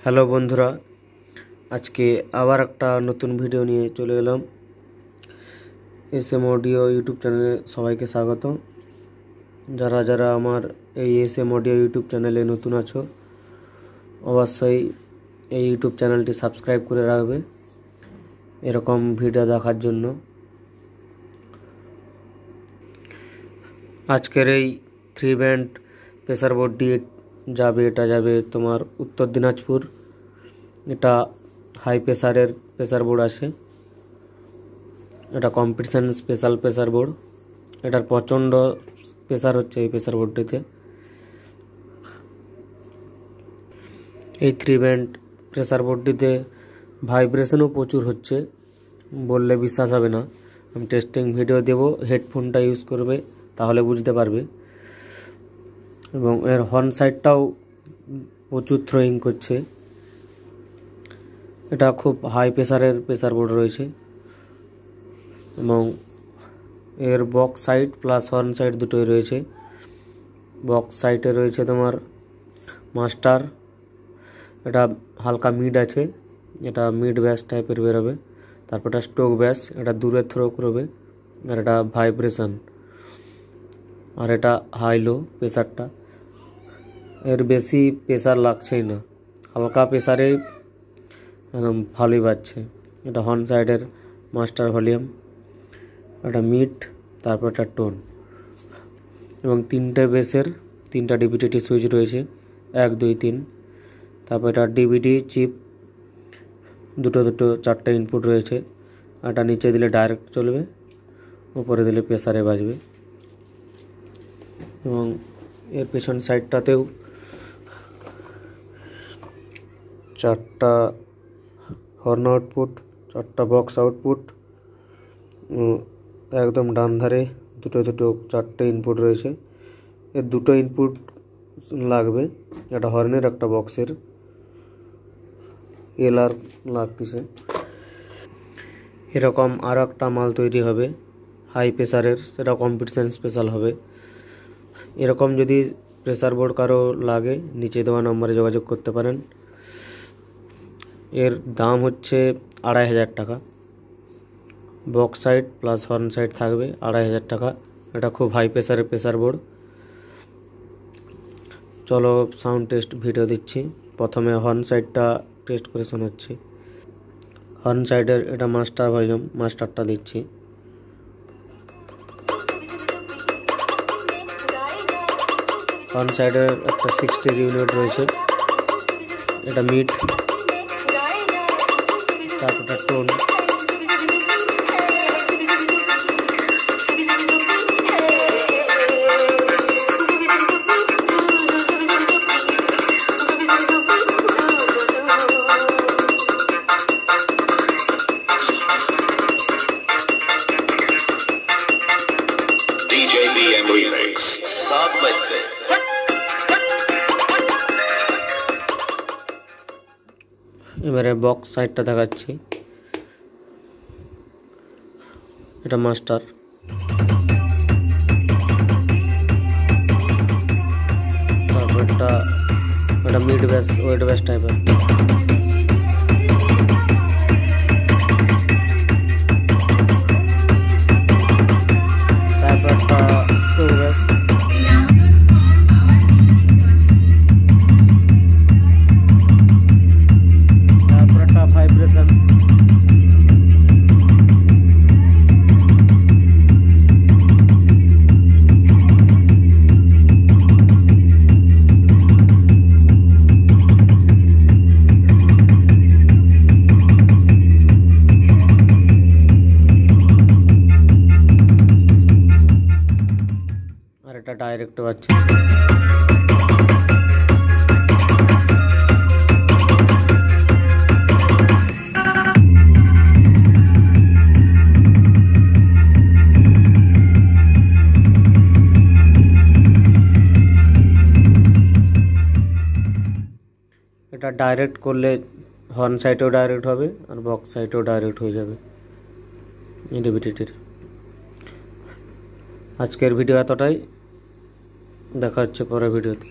Hello বন্ধুরা, আজকে আবার একটা নতুন ভিডিও নিয়ে চলে এলাম। এসএম অডিও ইউটিউব চ্যানেলে সবাইকে স্বাগত। যারা যারা আমার এই এসএম অডিও ইউটিউব চ্যানেলে নতুন আছো, অবশ্যই এই ইউটিউব চ্যানেলটি সাবস্ক্রাইব করে রাখবে এরকম ভিডিও দেখার জন্য। আজকের এই 3 ব্যান্ড প্রেসার বোর্ডটি এটা যাবে তোমার উত্তর দিনাজপুর। এটা হাই প্রেসারের প্রেসার বোর্ড আছে। এটা কম্পিটিশন স্পেশাল প্রেসার বোর্ড। এটার প্রচণ্ড প্রেসার হচ্ছে এই প্রেসার বোর্ডটিতে। এই 3 ব্যান্ড প্রেসার বোর্ডটিতে ভাইব্রেশনও প্রচুর হচ্ছে, বললে বিশ্বাস হবে না। আমি টেস্টিং ভিডিও দেব, হেডফোনটা ইউজ করবে তাহলে বুঝতে পারবে। এবং এর হর্ন সাইডটাও প্রচুর থ্রোয়িং করছে। এটা খুব হাই প্রেসারের প্রেসার বোর্ড রয়েছে এবং এর box side plus horn side দুটোই রয়েছে। বক্স সাইডে রয়েছে তোমার মাস্টার, এটা হালকা মিড আছে, এটা মিড ব্যাস টাইপের বেরোবে। তারপর এটা স্টোক ব্যাস, এটা দূরে থ্রো করবে। আর এটা ভাইব্রেশন, আর এটা হাই লো প্রেসারটা। এর বেশি প্রেসার লাগছেই না, হালকা প্রেসারে একদম ভালোই বাজছে। এটা হর্ন সাইডের মাস্টার ভলিউম, এটা মিড, তারপর একটা টোন এবং 3টে বেসের 3টা ডিভিডি সুইচ রয়েছে, 1 2 3। তারপর এটা ডিভিডি চিপ, দুটো 4টে ইনপুট রয়েছে। এটা নিচে দিলে ডাইরেক্ট চলবে, উপরে দিলে প্রেসারে বাজবে। এবং এর পেছন সাইডটাতেও 4টা হর্ন আউটপুট, 4টা বক্স আউটপুট, একদম ডান ধারে দুটো 4টে ইনপুট রয়েছে। এর 2টো ইনপুট লাগবে, একটা হর্নের একটা বক্সের। এলআর লাগতেছে। এরকম আরও একটা মাল তৈরি হবে হাই প্রেসারের, সেটা কম্পিটিশন স্পেশাল হবে। এরকম যদি প্রেসার বোর্ড কারো লাগে, নিচে দেওয়া নম্বরে যোগাযোগ করতে পারেন। এর দাম হচ্ছে 2500 টাকা। Box side plus horn side থাকবে 2500 টাকা। এটা খুব হাই প্রেসারের প্রেসার বোর্ড। চলো সাউন্ড টেস্ট ভিডিও দিচ্ছি। প্রথমে হর্ন সাইডটা টেস্ট করে শোনাচ্ছি। হর্ন সাইডের এটা মাস্টার ভলিউম, মাস্টারটা দিচ্ছি। হর্ন সাইডের একটা 60 ইউনিট রয়েছে, এটা মিড, তারপরটা টোন। এবারে বক্স সাইডটা দেখাচ্ছি। এটা মাস্টার, তারপর এটা মিড ব্যাস, ওয়েট ব্যাস টাইপের। তারপর একটা স্টোক ব্যাস, তারপর একটা ভাইব্রেশন, আর এটা ডাইরেক্ট বাজছে। এটা ডাইরেক্ট করলে হর্ন সাইডেও ডাইরেক্ট হবে আর বক্স সাইডেও ডাইরেক্ট হয়ে যাবে ডিভিডিটির। আজকের ভিডিও এতটাই, দেখা হচ্ছে পরের ভিডিওতে।